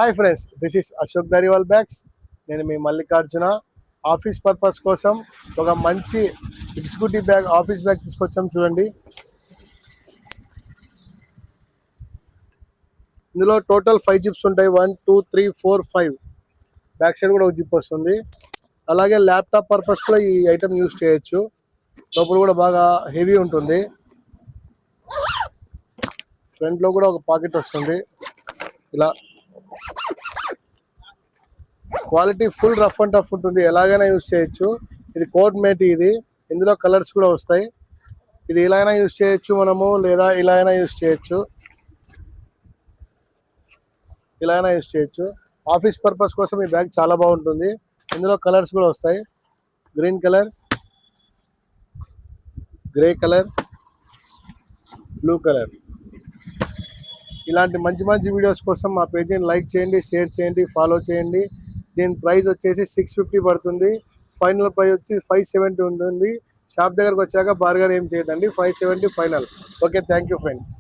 Hi friends, this is Ashok Dariwal bags. నేను మీ Mallikarjuna. Office purpose కోసం ఒక మంచి ఎగ్జిక్యూటివ్ బ్యాగ్, ఆఫీస్ బ్యాగ్ తీసుకొచ్చాం. చూడండి, ఇందులో టోటల్ 5 జిప్స్ ఉంటాయి. 1 2 3 4 5. బ్యాక్ సైడ్ కూడా ఒక జిప్ వస్తుంది. అలాగే ల్యాప్టాప్ పర్పస్ లో ఈ ఐటమ్ యూజ్ చేయొచ్చు. లోపల కూడా బాగా హెవీ ఉంటుంది. ఫ్రంట్ లో కూడా ఒక పాకెట్ వస్తుంది. ఇలా quality full rough and tough ఉంటుంది. ఎలాగైనా యూజ్ చేయొచ్చు. ఇది కోట్ మేట్. ఇందులో కలర్స్ కూడా వస్తాయి. ఇది ఇలా అయినా యూజ్ చేయొచ్చు మనము, లేదా ఇలా అయినా యూజ్ చేయొచ్చు. ఇలా అయినా యూజ్ చేయొచ్చు. ఆఫీస్ పర్పస్ కోసం ఈ బ్యాగ్ చాలా బాగుంటుంది. ఇందులో కలర్స్ కూడా వస్తాయి. Green colour, grey colour, blue colour. ఇలాంటి మంచి మంచి వీడియోస్ కోసం మా పేజీని లైక్ చేయండి, షేర్ చేయండి, ఫాలో చేయండి. దీని ప్రైస్ వచ్చేసి 650 పడుతుంది. ఫైనల్ ప్రైస్ వచ్చి 570 ఉంటుంది. షాప్ దగ్గరకు వచ్చాక బార్గెన్ ఏం చేయదండి. 570 final. Okay, thank you friends.